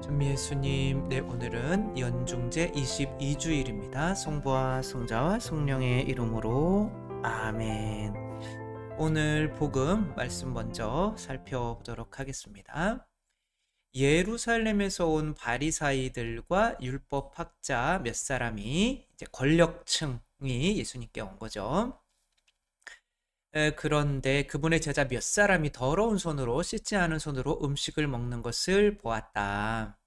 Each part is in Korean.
전미 예수님, 네, 오늘은 연중제 22주일입니다. 성부와 성자와 성령의 이름으로 아멘. 오늘 복음 말씀 먼저 살펴보도록 하겠습니다. 예루살렘에서 온 바리사이들과 율법학자 몇 사람이 이제 권력층이 예수님께 온 거죠. 그런데 그분의 제자 몇 사람이 더러운 손으로 씻지 않은 손으로 음식을 먹는 것을 보았다.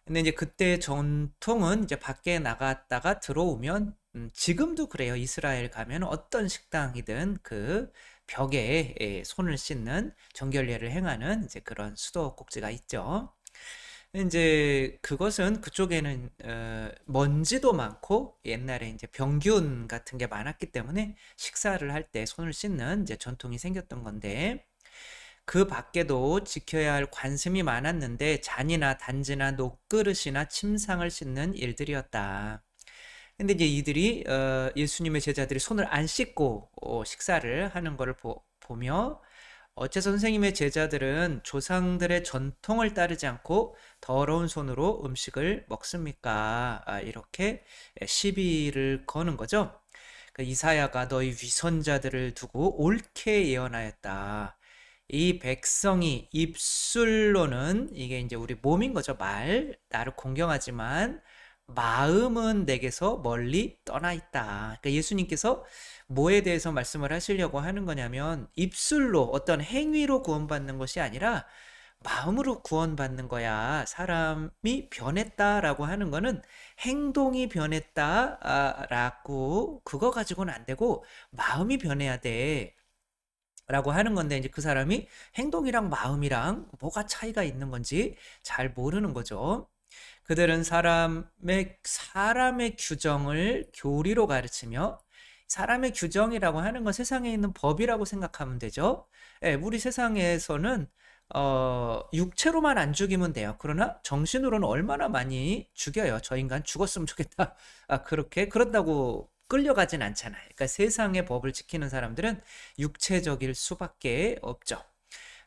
근데 이제 그때 전통은 이제 밖에 나갔다가 들어오면 지금도 그래요. 이스라엘 가면 어떤 식당이든 그 벽에 손을 씻는 정결례를 행하는 이제 그런 수도꼭지가 있죠. 이제 그것은 그쪽에는 먼지도 많고 옛날에 이제 병균 같은 게 많았기 때문에 식사를 할 때 손을 씻는 이제 전통이 생겼던 건데, 그 밖에도 지켜야 할 관습이 많았는데 잔이나 단지나 녹그릇이나 침상을 씻는 일들이었다. 근데 이제 이들이 예수님의 제자들이 손을 안 씻고 식사를 하는 것을 보며 어째 선생님의 제자들은 조상들의 전통을 따르지 않고 더러운 손으로 음식을 먹습니까? 이렇게 시비를 거는 거죠. 그 이사야가 너희 위선자들을 두고 옳게 예언하였다. 이 백성이 입술로는 이게 이제 우리 몸인 거죠. 나를 공경하지만 마음은 내게서 멀리 떠나 있다. 그러니까 예수님께서 뭐에 대해서 말씀을 하시려고 하는 거냐면 입술로 어떤 행위로 구원받는 것이 아니라 마음으로 구원받는 거야. 사람이 변했다라고 하는 거는 행동이 변했다라고 그거 가지고는 안 되고 마음이 변해야 돼. 라고 하는 건데, 이제 그 사람이 행동이랑 마음이랑 뭐가 차이가 있는 건지 잘 모르는 거죠. 그들은 사람의 규정을 교리로 가르치며, 사람의 규정이라고 하는 건 세상에 있는 법이라고 생각하면 되죠. 예, 우리 세상에서는 육체로만 안 죽이면 돼요. 그러나 정신으로는 얼마나 많이 죽여요. 저 인간 죽었으면 좋겠다. 그런다고 끌려가진 않잖아요. 그러니까 세상의 법을 지키는 사람들은 육체적일 수밖에 없죠.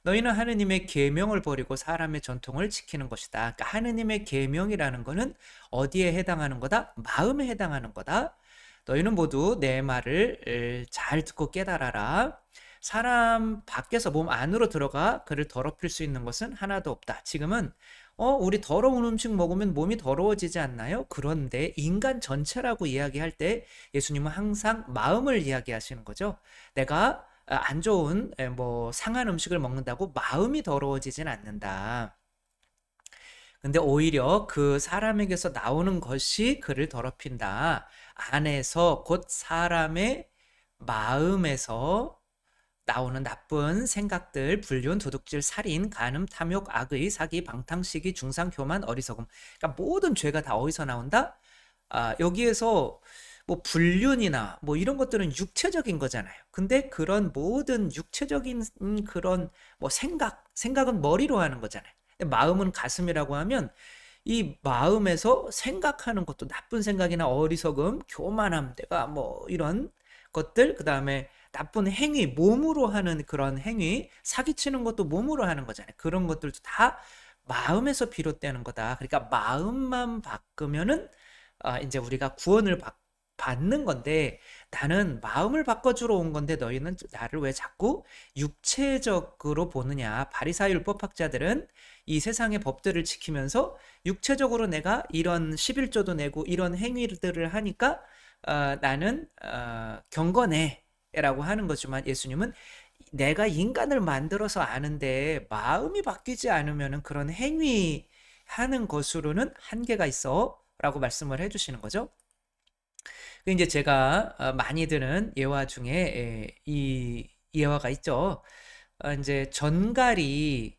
너희는 하느님의 계명을 버리고 사람의 전통을 지키는 것이다. 그러니까 하느님의 계명이라는 거는 어디에 해당하는 거다? 마음에 해당하는 거다. 너희는 모두 내 말을 잘 듣고 깨달아라. 사람 밖에서 몸 안으로 들어가 그를 더럽힐 수 있는 것은 하나도 없다. 지금은 우리 더러운 음식 먹으면 몸이 더러워지지 않나요? 그런데 인간 전체라고 이야기할 때 예수님은 항상 마음을 이야기하시는 거죠. 내가 안 좋은 뭐 상한 음식을 먹는다고 마음이 더러워지진 않는다. 근데 오히려 그 사람에게서 나오는 것이 그를 더럽힌다. 안에서 곧 사람의 마음에서 나오는 나쁜 생각들, 불륜, 도둑질, 살인, 간음, 탐욕, 악의, 사기, 방탕, 시기, 중상, 교만, 어리석음. 그러니까 모든 죄가 다 어디서 나온다? 여기에서 뭐 불륜이나 뭐 이런 것들은 육체적인 거잖아요. 근데 그런 모든 육체적인 그런 뭐 생각은 머리로 하는 거잖아요. 근데 마음은 가슴이라고 하면 이 마음에서 생각하는 것도 나쁜 생각이나 어리석음, 교만함, 내가 뭐 이런 것들, 그 다음에 나쁜 행위, 몸으로 하는 그런 행위, 사기치는 것도 몸으로 하는 거잖아요. 그런 것들도 다 마음에서 비롯되는 거다. 그러니까 마음만 바꾸면은 이제 우리가 구원을 받는 건데, 나는 마음을 바꿔주러 온 건데 너희는 나를 왜 자꾸 육체적으로 보느냐. 바리사이 율법학자들은 이 세상의 법들을 지키면서 육체적으로 내가 이런 11조도 내고 이런 행위들을 하니까 나는 경건해 라고 하는 거지만, 예수님은 내가 인간을 만들어서 아는데 마음이 바뀌지 않으면 그런 행위 하는 것으로는 한계가 있어 라고 말씀을 해주시는 거죠. 이제 제가 많이 드는 예화 중에 이 예화가 있죠. 이제 전갈이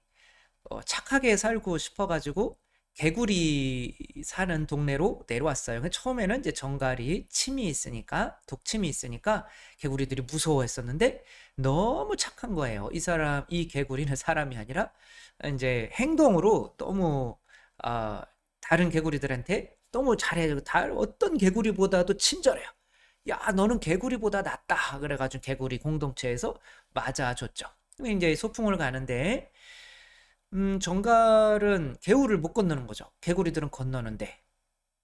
착하게 살고 싶어가지고 개구리 사는 동네로 내려왔어요. 처음에는 이제 전갈이 독침이 있으니까 개구리들이 무서워했었는데 너무 착한 거예요. 이 개구리는 사람이 아니라 이제 행동으로 너무 다른 개구리들한테 너무 잘해요. 어떤 개구리보다도 친절해요. 야, 너는 개구리보다 낫다. 그래가지고 개구리 공동체에서 맞아줬죠. 이제 소풍을 가는데 정갈은 개울을 못 건너는 거죠. 개구리들은 건너는데.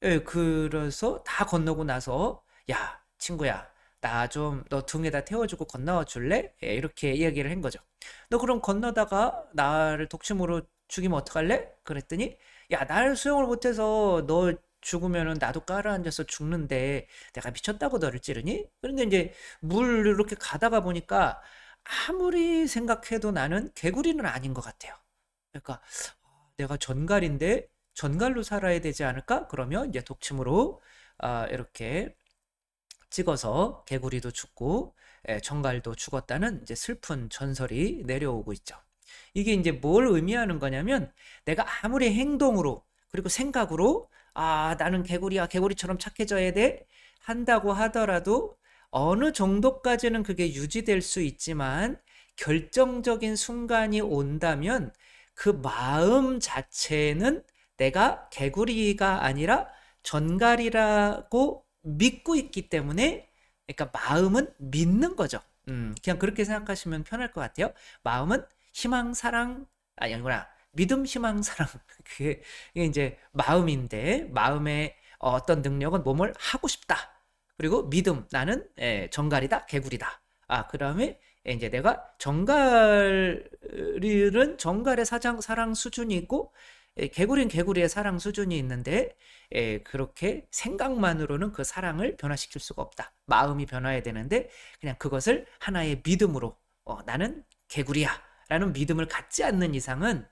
예, 그래서 다 건너고 나서 야, 친구야, 나 좀 너 등에다 태워주고 건너와 줄래? 예, 이렇게 이야기를 한 거죠. 너 그럼 건너다가 나를 독침으로 죽이면 어떡할래? 그랬더니 야, 나를 수영을 못해서 너 죽으면은 나도 깔아앉아서 죽는데 내가 미쳤다고 너를 찌르니? 그런데 이제 물 이렇게 가다가 보니까 아무리 생각해도 나는 개구리는 아닌 것 같아요. 그러니까 내가 전갈인데 전갈로 살아야 되지 않을까? 그러면 이제 독침으로 이렇게 찍어서 개구리도 죽고 전갈도 죽었다는 이제 슬픈 전설이 내려오고 있죠. 이게 이제 뭘 의미하는 거냐면 내가 아무리 행동으로 그리고 생각으로 나는 개구리야 개구리처럼 착해져야 돼 한다고 하더라도 어느 정도까지는 그게 유지될 수 있지만 결정적인 순간이 온다면 그 마음 자체는 내가 개구리가 아니라 전갈이라고 믿고 있기 때문에 그러니까 마음은 믿는 거죠. 그냥 그렇게 생각하시면 편할 것 같아요. 마음은 희망, 사랑, 아니구나. 믿음, 희망, 사랑. 그게 이제 마음인데, 마음의 어떤 능력은 뭐뭘 하고 싶다. 그리고 믿음, 나는 정갈이다, 개구리다. 그 다음에 이제 내가 정갈은 정갈의 사랑 수준이 있고, 개구리는 개구리의 사랑 수준이 있는데, 그렇게 생각만으로는 그 사랑을 변화시킬 수가 없다. 마음이 변화해야 되는데, 그냥 그것을 하나의 믿음으로, 나는 개구리야. 라는 믿음을 갖지 않는 이상은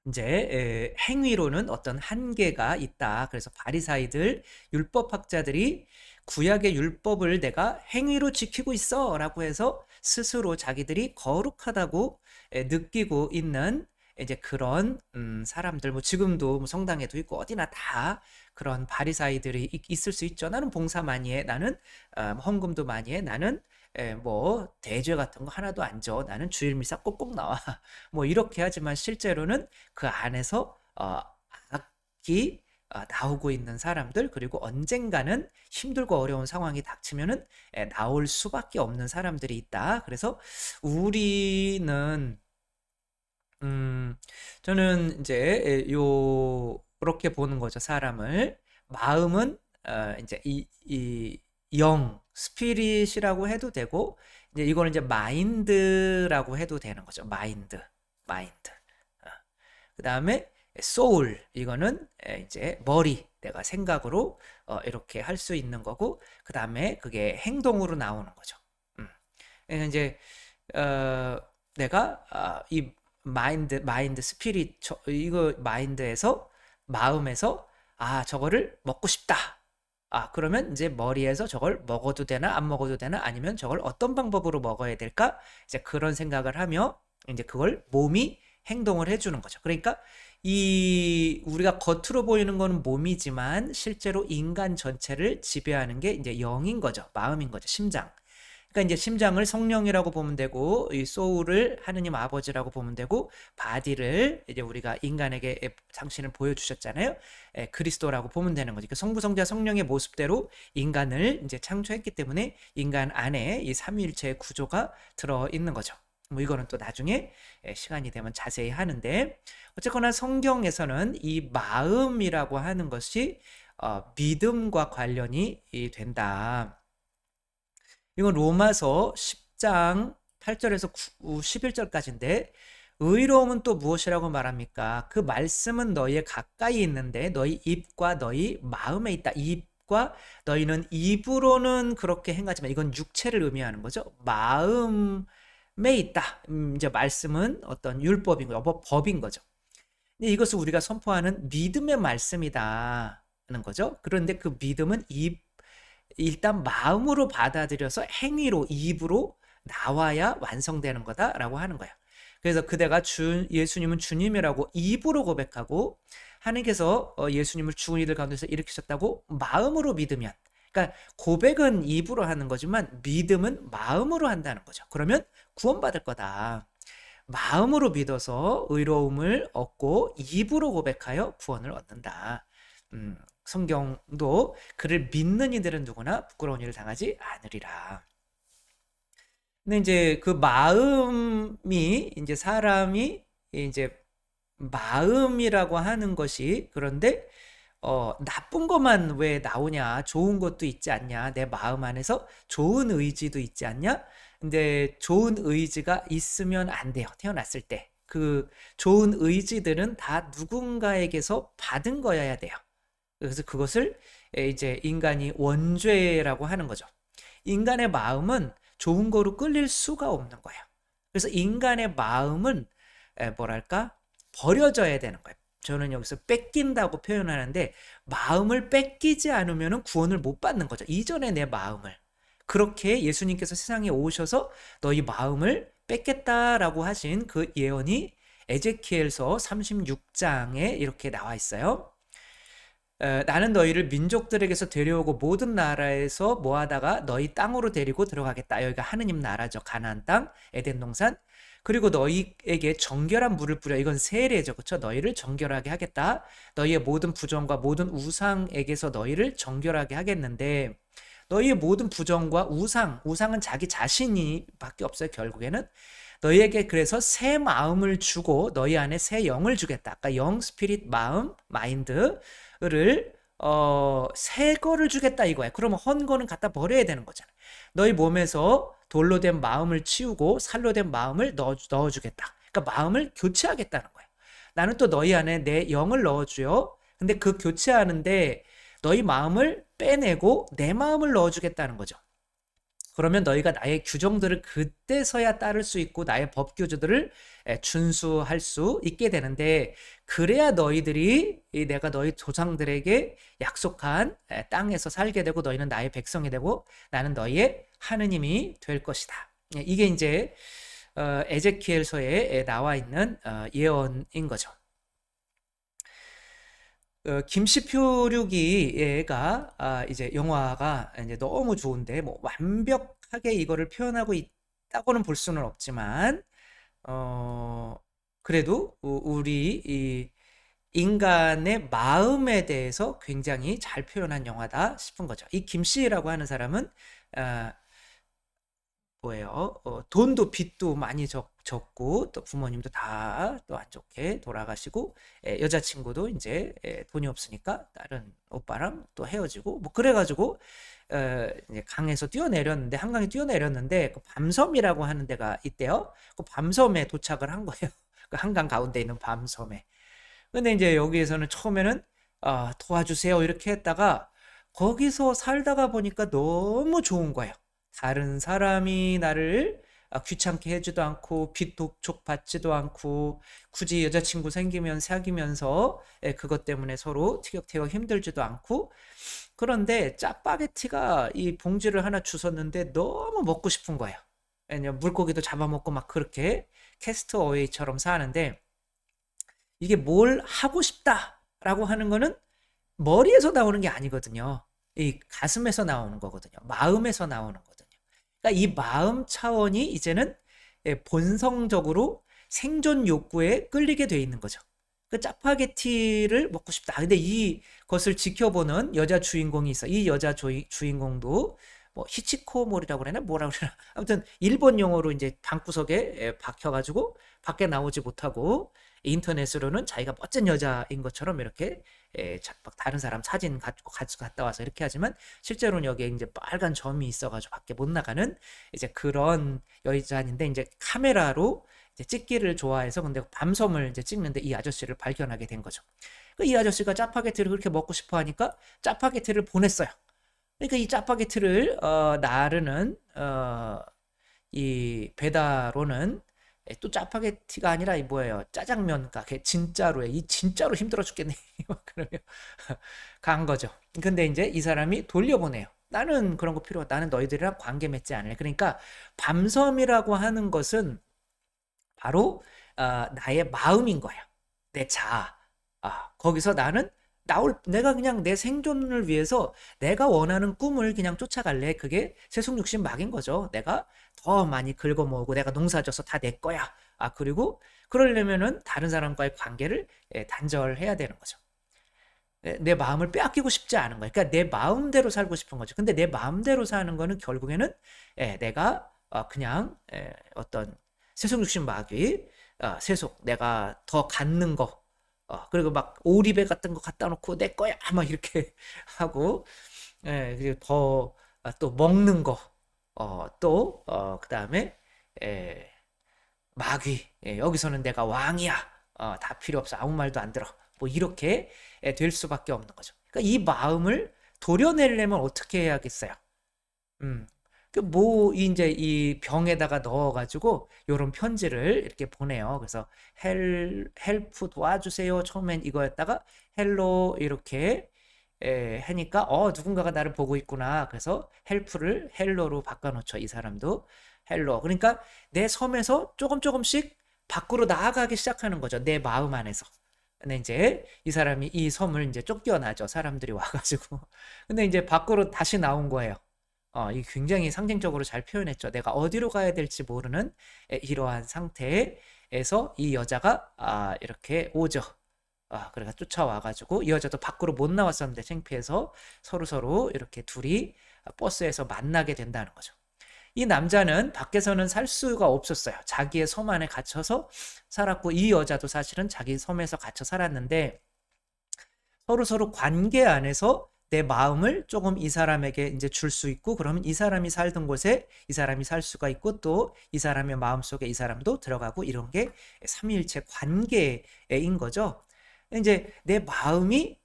이제 행위로는 어떤 한계가 있다. 그래서 바리사이들, 율법학자들이 구약의 율법을 내가 행위로 지키고 있어 라고 해서 스스로 자기들이 거룩하다고 느끼고 있는 이제 그런 사람들, 뭐 지금도 뭐 성당에도 있고 어디나 다 그런 바리사이들이 있을 수 있죠. 나는 봉사 많이 해, 나는 헌금도 많이 해, 나는 뭐 대죄 같은 거 하나도 안 져, 나는 주일 미사 꼭꼭 나와 뭐 이렇게 하지만 실제로는 그 안에서 악이 나오고 있는 사람들, 그리고 언젠가는 힘들고 어려운 상황이 닥치면은 나올 수밖에 없는 사람들이 있다. 그래서 우리는 저는 이제 요렇게 보는 거죠. 사람을. 마음은 이제 이 스피릿이라고 해도 되고 이제 이거는 이제 마인드라고 해도 되는 거죠. 마인드. 그다음에 소울, 이거는 이제 머리, 내가 생각으로 이렇게 할 수 있는 거고, 그다음에 그게 행동으로 나오는 거죠. 그러니까 이제 내가 이 마인드 스피릿, 이거 마인드에서, 마음에서 저거를 먹고 싶다. 그러면 이제 머리에서 저걸 먹어도 되나 안 먹어도 되나, 아니면 저걸 어떤 방법으로 먹어야 될까, 이제 그런 생각을 하며 이제 그걸 몸이 행동을 해주는 거죠. 그러니까 이 우리가 겉으로 보이는 거는 몸이지만 실제로 인간 전체를 지배하는 게 이제 영인 거죠. 마음인 거죠. 심장. 그러니까 이제 심장을 성령이라고 보면 되고, 이 소울을 하느님 아버지라고 보면 되고, 바디를 이제 우리가 인간에게 당신을 보여주셨잖아요. 그리스도라고 보면 되는 거죠. 그러니까 성부, 성자, 성령의 모습대로 인간을 이제 창조했기 때문에 인간 안에 이 삼위일체의 구조가 들어 있는 거죠. 뭐 이거는 또 나중에 시간이 되면 자세히 하는데, 어쨌거나 성경에서는 이 마음이라고 하는 것이 믿음과 관련이 된다. 이건 로마서 10장 8절에서 11절까지인데, 의로움은 또 무엇이라고 말합니까? 그 말씀은 너희의 가까이 있는데 너희 입과 너희 마음에 있다. 입과 너희는 입으로는 그렇게 행하지만, 이건 육체를 의미하는 거죠. 마음에 있다. 이제 말씀은 어떤 율법인 거죠. 법인 거죠. 근데 이것을 우리가 선포하는 믿음의 말씀이다는 거죠. 그런데 그 믿음은 일단 마음으로 받아들여서 행위로, 입으로 나와야 완성되는 거다라고 하는 거예요. 그래서 그대가 예수님은 주님이라고 입으로 고백하고, 하나님께서 예수님을 죽은 이들 가운데서 일으키셨다고 마음으로 믿으면, 그러니까 고백은 입으로 하는 거지만 믿음은 마음으로 한다는 거죠. 그러면 구원받을 거다. 마음으로 믿어서 의로움을 얻고 입으로 고백하여 구원을 얻는다. 성경도 그를 믿는 이들은 누구나 부끄러운 일을 당하지 않으리라. 근데 이제 그 마음이 이제 사람이 이제 마음이라고 하는 것이 그런데 나쁜 것만 왜 나오냐? 좋은 것도 있지 않냐? 내 마음 안에서 좋은 의지도 있지 않냐? 근데 좋은 의지가 있으면 안 돼요. 태어났을 때. 그 좋은 의지들은 다 누군가에게서 받은 거여야 돼요. 그래서 그것을 이제 인간이 원죄라고 하는 거죠. 인간의 마음은 좋은 거로 끌릴 수가 없는 거예요. 그래서 인간의 마음은 뭐랄까? 버려져야 되는 거예요. 저는 여기서 뺏긴다고 표현하는데 마음을 뺏기지 않으면 구원을 못 받는 거죠. 이전에 내 마음을. 그렇게 예수님께서 세상에 오셔서 너희 마음을 뺏겠다라고 하신 그 예언이 에제키엘서 36장에 이렇게 나와 있어요. 나는 너희를 민족들에게서 데려오고 모든 나라에서 모아다가 너희 땅으로 데리고 들어가겠다. 여기가 하느님 나라죠. 가나안 땅, 에덴 동산. 그리고 너희에게 정결한 물을 뿌려. 이건 세례죠. 그렇죠? 너희를 정결하게 하겠다. 너희의 모든 부정과 모든 우상에게서 너희를 정결하게 하겠는데 너희의 모든 부정과 우상은 자기 자신이 밖에 없어요. 결국에는 너희에게 그래서 새 마음을 주고 너희 안에 새 영을 주겠다. 아까 영, 스피릿, 마음, 마인드를 새 거를 주겠다 이거야. 그러면 헌 거는 갖다 버려야 되는 거잖아. 너희 몸에서 돌로 된 마음을 치우고 살로 된 마음을 넣어주겠다. 그러니까 마음을 교체하겠다는 거야. 나는 또 너희 안에 내 영을 넣어줘요. 근데 그 교체하는데 너희 마음을 빼내고 내 마음을 넣어주겠다는 거죠. 그러면 너희가 나의 규정들을 그때서야 따를 수 있고 나의 법규들을 준수할 수 있게 되는데 그래야 너희들이 내가 너희 조상들에게 약속한 땅에서 살게 되고 너희는 나의 백성이 되고 나는 너희의 하느님이 될 것이다. 이게 이제 에제키엘서에 나와 있는 예언인 거죠. 김시표류기가 이제 영화가 이제 너무 좋은데 뭐 완벽하게 이거를 표현하고 있다고는 볼 수는 없지만 그래도 우리 이 인간의 마음에 대해서 굉장히 잘 표현한 영화다 싶은 거죠. 이 김씨라고 하는 사람은 뭐예요? 돈도 빚도 많이 적고 또 부모님도 다 또 안 좋게 돌아가시고 여자친구도 이제 돈이 없으니까 다른 오빠랑 또 헤어지고 뭐 그래가지고 이제 강에서 뛰어내렸는데 한강에 뛰어내렸는데 그 밤섬이라고 하는 데가 있대요. 그 밤섬에 도착을 한 거예요. 그 한강 가운데 있는 밤섬에. 근데 이제 여기에서는 처음에는 도와주세요 이렇게 했다가 거기서 살다가 보니까 너무 좋은 거예요. 다른 사람이 나를 귀찮게 해주도 않고 빚 독촉 받지도 않고 굳이 여자친구 생기면 사귀면서 그것 때문에 서로 티격태격 힘들지도 않고 그런데 짜파게티가 이 봉지를 하나 주웠는데 너무 먹고 싶은 거예요. 왜냐면 물고기도 잡아먹고 막 그렇게 캐스트어웨이처럼 사는데 이게 뭘 하고 싶다라고 하는 거는 머리에서 나오는 게 아니거든요. 이 가슴에서 나오는 거거든요. 마음에서 나오는 거거든요. 그러니까 이 마음 차원이 이제는 본성적으로 생존 욕구에 끌리게 돼 있는 거죠. 그 짜파게티를 먹고 싶다. 근데 이것을 지켜보는 여자 주인공이 있어. 이 여자 주인공도 뭐 히치코모리라고 그러나 뭐라고 그러나 아무튼 일본 용어로 이제 방구석에 박혀가지고 밖에 나오지 못하고 인터넷으로는 자기가 멋진 여자인 것처럼 이렇게 막 다른 사람 사진 갖고 갔다 와서 이렇게 하지만 실제로는 여기에 이제 빨간 점이 있어가지고 밖에 못 나가는 이제 그런 여자인데 이제 카메라로 이제 찍기를 좋아해서 근데 밤섬을 이제 찍는데 이 아저씨를 발견하게 된 거죠. 이 아저씨가 짜파게티를 그렇게 먹고 싶어 하니까 짜파게티를 보냈어요. 그러니까 이 짜파게티를 나르는 이 배달로는 또 짜파게티가 아니라 이 뭐예요? 짜장면 가게 진짜로요. 이 진짜로 힘들어 죽겠네. 그러면 간 거죠. 근데 이제 이 사람이 돌려보내요. 나는 그런 거 필요 없다. 나는 너희들이랑 관계 맺지 않을래. 그러니까 밤섬이라고 하는 것은 바로 나의 마음인 거야. 내 자아. 거기서 나는 내가 그냥 내 생존을 위해서 내가 원하는 꿈을 그냥 쫓아갈래. 그게 세속육신 막인 거죠. 내가 더 많이 긁어모으고 내가 농사져서 다 내 거야. 그리고 그러려면은 다른 사람과의 관계를 단절해야 되는 거죠. 내 마음을 빼앗기고 싶지 않은 거예요. 그러니까 내 마음대로 살고 싶은 거죠. 근데 내 마음대로 사는 거는 결국에는 내가 그냥 어떤 세속육신 마귀 세속 내가 더 갖는 거, 그리고 막 오리배 같은 거 갖다 놓고 내 거야 막 이렇게 하고, 그리고 더 또 먹는 거, 또 그다음에 에, 마귀, 여기서는 내가 왕이야, 다 필요 없어, 아무 말도 안 들어, 뭐 이렇게 될 수밖에 없는 거죠. 그러니까 이 마음을 도려내려면 어떻게 해야겠어요? 음. 뭐 이제 이 병에다가 넣어가지고 요런 편지를 이렇게 보내요. 그래서 헬프 도와주세요. 처음엔 이거였다가 헬로 이렇게 하니까 누군가가 나를 보고 있구나. 그래서 헬프를 헬로로 바꿔놓죠. 이 사람도 헬로. 그러니까 내 섬에서 조금 조금씩 밖으로 나아가기 시작하는 거죠. 내 마음 안에서. 근데 이제 이 사람이 이 섬을 이제 쫓겨나죠. 사람들이 와가지고. 근데 이제 밖으로 다시 나온 거예요. 이 굉장히 상징적으로 잘 표현했죠. 내가 어디로 가야 될지 모르는 이러한 상태에서 이 여자가 이렇게 오죠. 그래가 쫓아와가지고 이 여자도 밖으로 못 나왔었는데 창피해서 서로 이렇게 둘이 버스에서 만나게 된다는 거죠. 이 남자는 밖에서는 살 수가 없었어요. 자기의 섬 안에 갇혀서 살았고, 이 여자도 사실은 자기 섬에서 갇혀 살았는데 서로 관계 안에서 내 마음을 조금 이 사람에게 이제 줄 수 있고, 그러면 이 사람이 살던 곳에 이 사람이 살 수가 있고, 또 이 사람의 마음속에 이 사람도 들어가고, 이런 게 삼위일체 관계인 거죠. 이제 내 마음이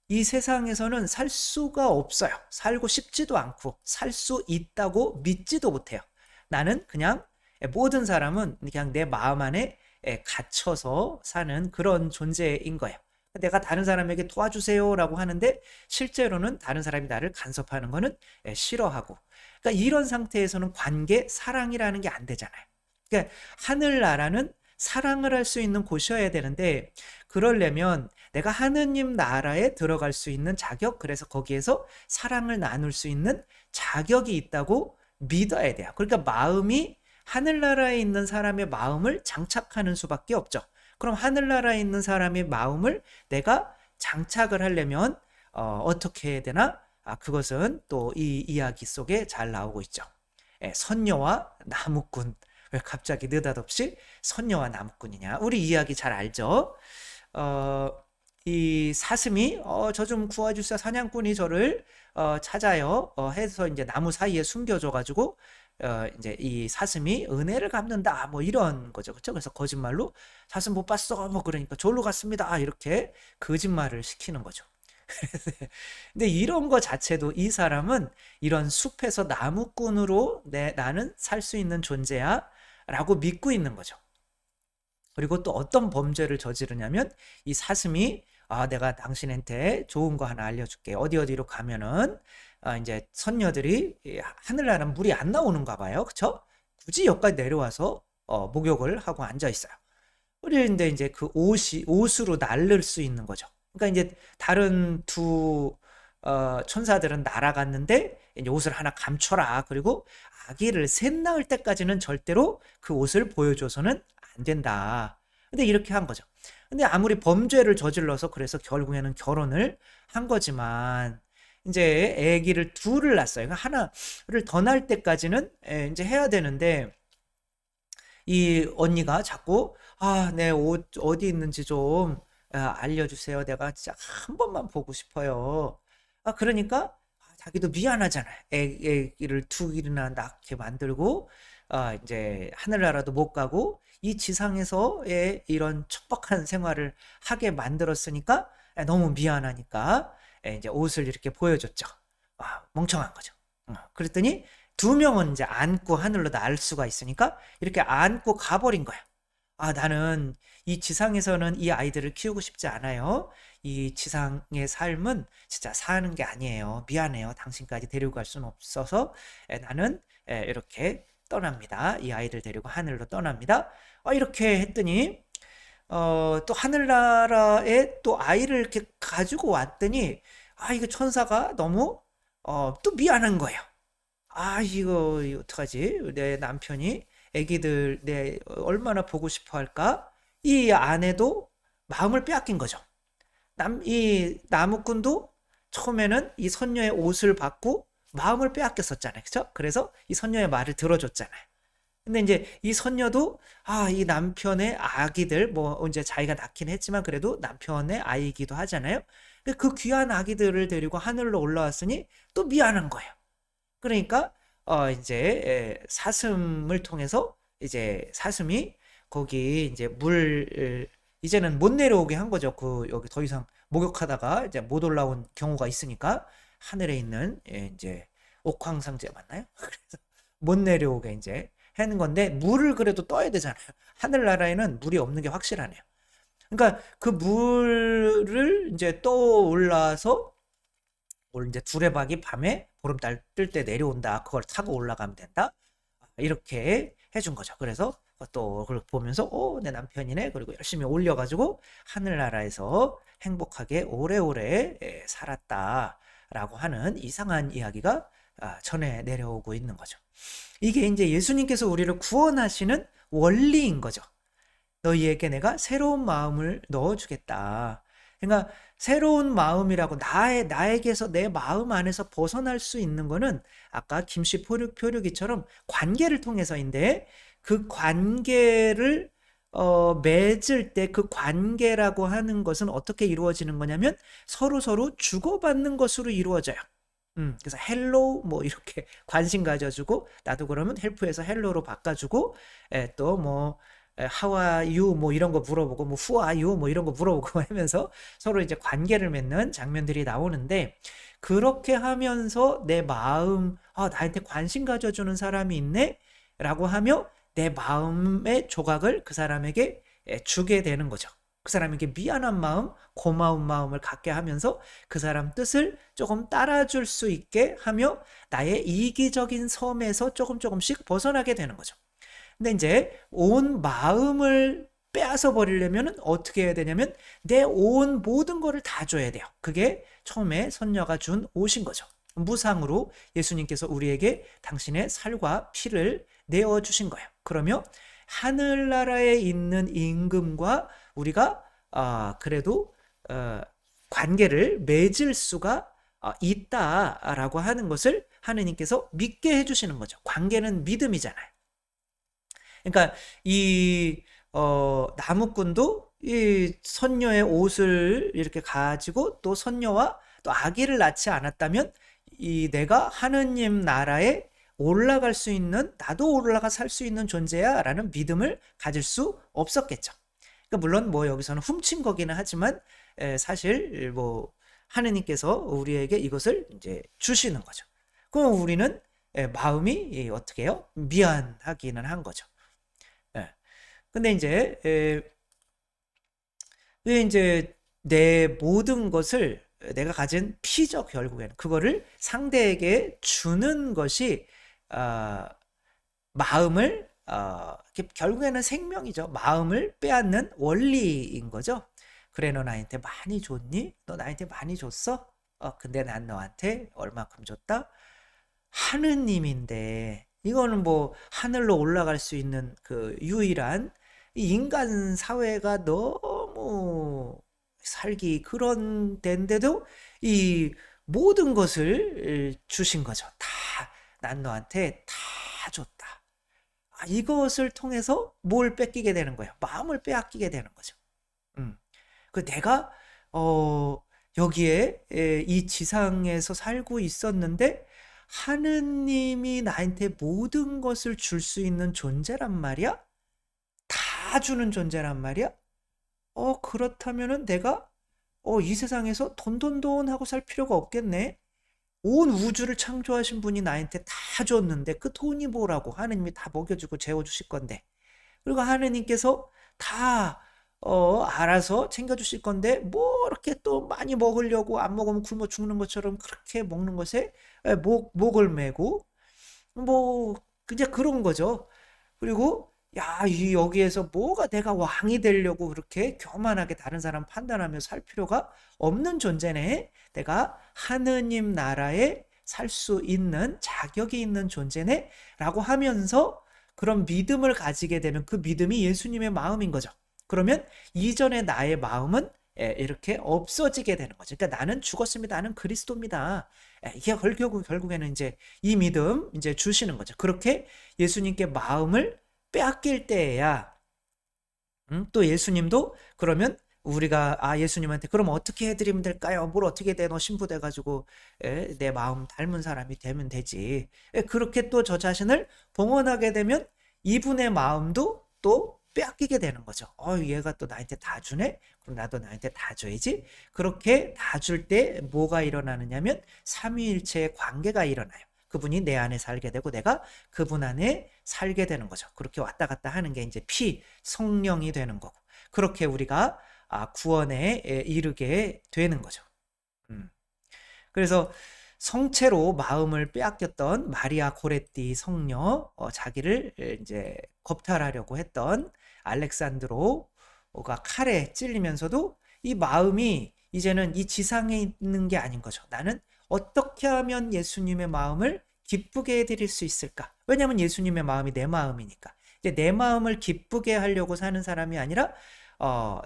이 세상에서는 살 수가 없어요. 살고 싶지도 않고 살 수 있다고 믿지도 못해요. 나는 그냥, 모든 사람은 그냥 내 마음 안에 갇혀서 사는 그런 존재인 거예요. 내가 다른 사람에게 도와주세요라고 하는데 실제로는 다른 사람이 나를 간섭하는 거는 싫어하고, 그러니까 이런 상태에서는 관계, 사랑이라는 게 안 되잖아요. 그러니까 하늘나라는 사랑을 할 수 있는 곳이어야 되는데, 그러려면 내가 하느님 나라에 들어갈 수 있는 자격, 그래서 거기에서 사랑을 나눌 수 있는 자격이 있다고 믿어야 돼요. 그러니까 마음이 하늘나라에 있는 사람의 마음을 장착하는 수밖에 없죠. 그럼 하늘나라에 있는 사람의 마음을 내가 장착을 하려면 어떻게 해야 되나? 그것은 또 이 이야기 속에 잘 나오고 있죠. 선녀와 나무꾼. 왜 갑자기 느닷없이 선녀와 나무꾼이냐? 우리 이야기 잘 알죠? 이 사슴이 저 좀 구해주세요. 사냥꾼이 저를 찾아요. 해서 이제 나무 사이에 숨겨줘가지고 이제 이 사슴이 은혜를 갚는다, 뭐 이런 거죠. 그렇죠? 그래서 거짓말로 사슴 못 봤어, 뭐 그러니까 졸로 갔습니다, 이렇게 거짓말을 시키는 거죠. 근데 이런 거 자체도 이 사람은 이런 숲에서 나무꾼으로 나는 살 수 있는 존재야 라고 믿고 있는 거죠. 그리고 또 어떤 범죄를 저지르냐면, 이 사슴이 내가 당신한테 좋은 거 하나 알려줄게. 어디로 가면은 이제 선녀들이 하늘나라는 물이 안 나오는가 봐요. 그쵸? 굳이 여기까지 내려와서 목욕을 하고 앉아 있어요. 그런데 이제 그 옷으로 날릴 수 있는 거죠. 그러니까 이제 다른 두 천사들은 날아갔는데 이제 옷을 하나 감춰라. 그리고 아기를 셋 낳을 때까지는 절대로 그 옷을 보여줘서는 안 된다. 근데 이렇게 한 거죠. 근데 아무리 범죄를 저질러서 그래서 결국에는 결혼을 한 거지만, 이제 아기를 둘을 낳았어요. 그러니까 하나를 더 낳을 때까지는 이제 해야 되는데, 이 언니가 자꾸 내 옷 어디 있는지 좀 알려주세요. 내가 진짜 한 번만 보고 싶어요. 그러니까 자기도 미안하잖아요. 애기를 두 길이나 낳게 만들고 이제 하늘나라도 못 가고 이 지상에서의 이런 척박한 생활을 하게 만들었으니까 너무 미안하니까 이제 옷을 이렇게 보여줬죠. 멍청한 거죠. 그랬더니 두 명은 이제 안고 하늘로 날 수가 있으니까 이렇게 안고 가버린 거야. 나는 이 지상에서는 이 아이들을 키우고 싶지 않아요. 이 지상의 삶은 진짜 사는 게 아니에요. 미안해요. 당신까지 데리고 갈 수는 없어서 나는 이렇게 떠납니다. 이 아이들 데리고 하늘로 떠납니다. 이렇게 했더니 또 하늘나라에 또 아이를 이렇게 가지고 왔더니 이거 천사가 너무 또 미안한 거예요. 이거 어떡하지? 내 남편이 애기들 내 얼마나 보고 싶어 할까? 이 아내도 마음을 빼앗긴 거죠. 이 나무꾼도 처음에는 이 선녀의 옷을 받고 마음을 빼앗겼었잖아요. 그렇죠? 그래서 이 선녀의 말을 들어줬잖아요. 근데 이제 이 선녀도 이 남편의 아기들 뭐 이제 자기가 낳긴 했지만 그래도 남편의 아이기도 하잖아요. 그 귀한 아기들을 데리고 하늘로 올라왔으니 또 미안한 거예요. 그러니까 이제 사슴을 통해서 이제 사슴이 거기 이제 물 이제는 못 내려오게 한 거죠. 그 여기 더 이상 목욕하다가 이제 못 올라온 경우가 있으니까 하늘에 있는 이제 옥황상제 맞나요? 그래서 못 내려오게 이제 하는 건데 물을 그래도 떠야 되잖아요. 하늘나라에는 물이 없는 게 확실하네요. 그러니까 그 물을 이제 떠올라서 이제 두레박이 밤에 보름달 뜰 때 내려온다. 그걸 타고 올라가면 된다. 이렇게 해준 거죠. 그래서 또 그걸 보면서 내 남편이네. 그리고 열심히 올려가지고 하늘나라에서 행복하게 오래오래 살았다라고 하는 이상한 이야기가 전해 내려오고 있는 거죠. 이게 이제 예수님께서 우리를 구원하시는 원리인 거죠. 너희에게 내가 새로운 마음을 넣어주겠다. 그러니까 새로운 마음이라고 나에게서 내 마음 안에서 벗어날 수 있는 거는 아까 김씨 표류기처럼 관계를 통해서인데 그 관계를 맺을 때 그 관계라고 하는 것은 어떻게 이루어지는 거냐면 서로 주고받는 것으로 이루어져요. 그래서 헬로 뭐 이렇게 관심 가져주고 나도 그러면 헬프에서 헬로로 바꿔주고 또 뭐 how are you 뭐 이런 거 물어보고 뭐 who are you 뭐 이런 거 물어보고 하면서 서로 이제 관계를 맺는 장면들이 나오는데 그렇게 하면서 내 마음 나한테 관심 가져주는 사람이 있네 라고 하며 내 마음의 조각을 그 사람에게 주게 되는 거죠. 그 사람에게 미안한 마음, 고마운 마음을 갖게 하면서 그 사람 뜻을 조금 따라줄 수 있게 하며 나의 이기적인 섬에서 조금씩 벗어나게 되는 거죠. 근데 이제 온 마음을 빼앗아 버리려면 어떻게 해야 되냐면 내 온 모든 거를 다 줘야 돼요. 그게 처음에 선녀가 준 옷인 거죠. 무상으로 예수님께서 우리에게 당신의 살과 피를 내어주신 거예요. 그러면 하늘나라에 있는 임금과 우리가 그래도 관계를 맺을 수가 있다라고 하는 것을 하느님께서 믿게 해주시는 거죠. 관계는 믿음이잖아요. 그러니까 이 나무꾼도 이 선녀의 옷을 이렇게 가지고 또 선녀와 또 아기를 낳지 않았다면 이 내가 하느님 나라에 올라갈 수 있는 나도 올라가 살 수 있는 존재야 라는 믿음을 가질 수 없었겠죠. 그러니까 물론 뭐 여기서는 훔친 거기는 하지만 사실 뭐 하느님께서 우리에게 이것을 이제 주시는 거죠. 그럼 우리는 마음이 어떻게 해요? 미안하기는 한 거죠. 근데 이제 내 모든 것을 내가 가진 피죠. 결국에는 그거를 상대에게 주는 것이 마음을 결국에는 생명이죠. 마음을 빼앗는 원리인 거죠. 그래 너 나한테 많이 줬니? 너 나한테 많이 줬어? 근데 난 너한테 얼마큼 줬다? 하느님인데 이거는 뭐 하늘로 올라갈 수 있는 그 유일한 인간 사회가 너무 살기 그런 데인데도 이 모든 것을 주신 거죠. 다 난 너한테 다 줬다. 이것을 통해서 뭘 뺏기게 되는 거예요? 마음을 빼앗기게 되는 거죠. 그 내가 여기에 이 지상에서 살고 있었는데 하느님이 나한테 모든 것을 줄 수 있는 존재란 말이야? 다 주는 존재란 말이야? 그렇다면은 내가 이 세상에서 돈돈돈 하고 살 필요가 없겠네. 온 우주를 창조하신 분이 나한테 다 줬는데 그 돈이 뭐라고? 하느님이 다 먹여주고 재워주실 건데. 그리고 하느님께서 다 알아서 챙겨주실 건데 뭐 이렇게 또 많이 먹으려고 안 먹으면 굶어 죽는 것처럼 그렇게 먹는 것에 목을 메고 뭐 이제 그런 거죠. 그리고 여기에서 뭐가 내가 왕이 되려고 그렇게 교만하게 다른 사람 판단하며 살 필요가 없는 존재네. 내가 하느님 나라에 살 수 있는 자격이 있는 존재네 라고 하면서 그런 믿음을 가지게 되면 그 믿음이 예수님의 마음인 거죠. 그러면 이전의 나의 마음은 이렇게 없어지게 되는 거죠. 그러니까 나는 죽었습니다. 나는 그리스도입니다. 이게 결국에는 이제 이 믿음 이제 주시는 거죠. 그렇게 예수님께 마음을 빼앗길 때에야 또 예수님도 그러면 우리가 예수님한테 그럼 어떻게 해드리면 될까요? 뭘 어떻게 돼? 너 신부 돼가지고 내 마음 닮은 사람이 되면 되지. 그렇게 또 저 자신을 봉헌하게 되면 이분의 마음도 또 빼앗기게 되는 거죠. 얘가 또 나한테 다 주네? 그럼 나도 나한테 다 줘야지. 그렇게 다 줄 때 뭐가 일어나느냐면 삼위일체의 관계가 일어나요. 그분이 내 안에 살게 되고 내가 그분 안에 살게 되는 거죠. 그렇게 왔다 갔다 하는 게 이제 성령이 되는 거고. 그렇게 우리가 구원에 이르게 되는 거죠. 그래서 성체로 마음을 빼앗겼던 마리아 고레티 성녀, 자기를 이제 겁탈하려고 했던 알렉산드로가 칼에 찔리면서도 이 마음이 이제는 이 지상에 있는 게 아닌 거죠. 나는 어떻게 하면 예수님의 마음을 기쁘게 해드릴 수 있을까? 왜냐하면 예수님의 마음이 내 마음이니까. 이제 내 마음을 기쁘게 하려고 사는 사람이 아니라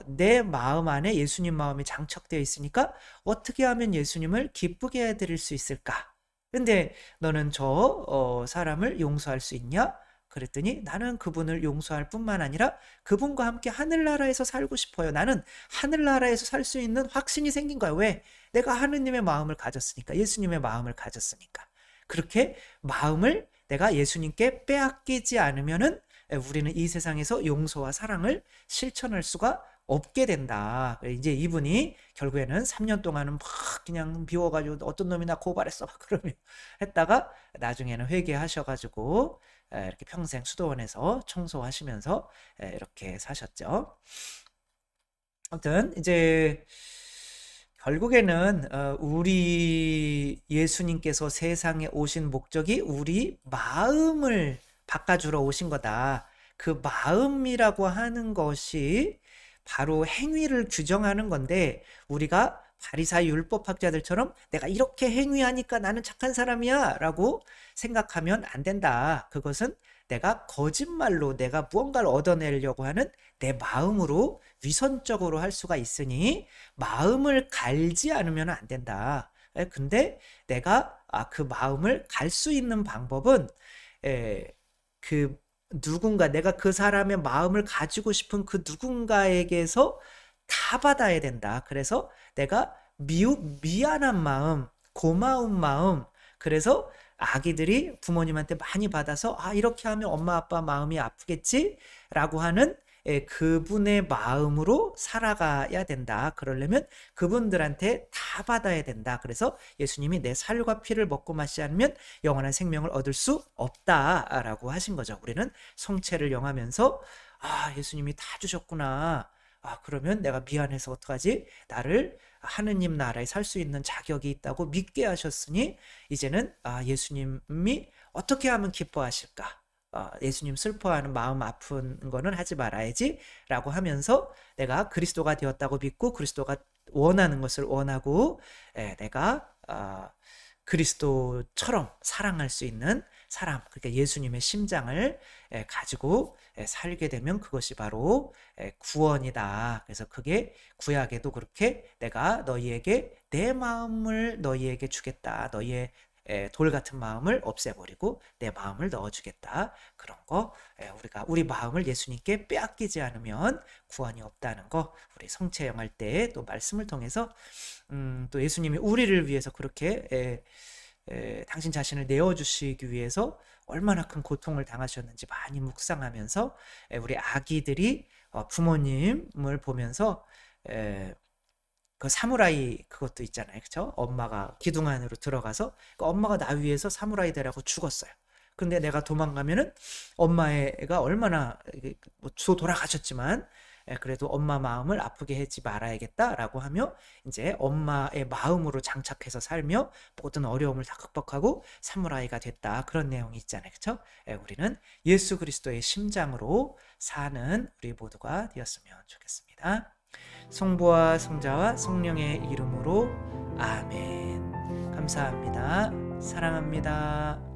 내 마음 안에 예수님 마음이 장착되어 있으니까 어떻게 하면 예수님을 기쁘게 해드릴 수 있을까? 근데 너는 저 사람을 용서할 수 있냐? 그랬더니 나는 그분을 용서할 뿐만 아니라 그분과 함께 하늘나라에서 살고 싶어요. 나는 하늘나라에서 살 수 있는 확신이 생긴 거야. 왜? 내가 하느님의 마음을 가졌으니까. 예수님의 마음을 가졌으니까. 그렇게 마음을 내가 예수님께 빼앗기지 않으면은 우리는 이 세상에서 용서와 사랑을 실천할 수가 없게 된다. 이제 이분이 결국에는 3년 동안은 막 그냥 비워가지고 어떤 놈이 나 고발했어 막 그러면 했다가 나중에는 회개하셔가지고 이렇게 평생 수도원에서 청소하시면서 이렇게 사셨죠. 아무튼 이제 결국에는 우리 예수님께서 세상에 오신 목적이 우리 마음을 바꿔주러 오신 거다. 그 마음이라고 하는 것이 바로 행위를 규정하는 건데 우리가 바리사이 율법학자들처럼 내가 이렇게 행위하니까 나는 착한 사람이야 라고 생각하면 안 된다. 그것은 내가 거짓말로 내가 무언가를 얻어내려고 하는 내 마음으로 위선적으로 할 수가 있으니 마음을 갈지 않으면 안 된다. 근데 내가 그 마음을 갈 수 있는 방법은 그 누군가 내가 그 사람의 마음을 가지고 싶은 그 누군가에게서 다 받아야 된다. 그래서 내가 미안한 마음, 고마운 마음, 그래서 아기들이 부모님한테 많이 받아서 이렇게 하면 엄마 아빠 마음이 아프겠지? 라고 하는 그분의 마음으로 살아가야 된다. 그러려면 그분들한테 다 받아야 된다. 그래서 예수님이 내 살과 피를 먹고 마시지 않으면 영원한 생명을 얻을 수 없다라고 하신 거죠. 우리는 성체를 영하면서 예수님이 다 주셨구나. 그러면 내가 미안해서 어떡하지? 나를 하느님 나라에 살 수 있는 자격이 있다고 믿게 하셨으니 이제는 예수님이 어떻게 하면 기뻐하실까? 예수님 슬퍼하는 마음 아픈 거는 하지 말아야지 라고 하면서 내가 그리스도가 되었다고 믿고 그리스도가 원하는 것을 원하고 내가 그리스도처럼 사랑할 수 있는 사람, 그러니까 예수님의 심장을 가지고 살게 되면 그것이 바로 구원이다. 그래서 그게 구약에도 그렇게 내가 너희에게 내 마음을 너희에게 주겠다. 너희의 돌 같은 마음을 없애버리고 내 마음을 넣어주겠다. 그런 거 우리 마음을 예수님께 빼앗기지 않으면 구원이 없다는 거 우리 성체 영할 때 또 말씀을 통해서 또 예수님이 우리를 위해서 그렇게 당신 자신을 내어주시기 위해서 얼마나 큰 고통을 당하셨는지 많이 묵상하면서 우리 아기들이 부모님을 보면서 그 사무라이 그것도 있잖아요. 그쵸? 엄마가 기둥 안으로 들어가서 엄마가 나 위해서 사무라이 되라고 죽었어요. 근데 내가 도망가면은 엄마가 얼마나 돌아가셨지만 그래도 엄마 마음을 아프게 하지 말아야겠다라고 하며 이제 엄마의 마음으로 장착해서 살며 모든 어려움을 다 극복하고 사무라이가 됐다. 그런 내용이 있잖아요. 그렇죠? 우리는 예수 그리스도의 심장으로 사는 우리 모두가 되었으면 좋겠습니다. 성부와 성자와 성령의 이름으로 아멘. 감사합니다. 사랑합니다.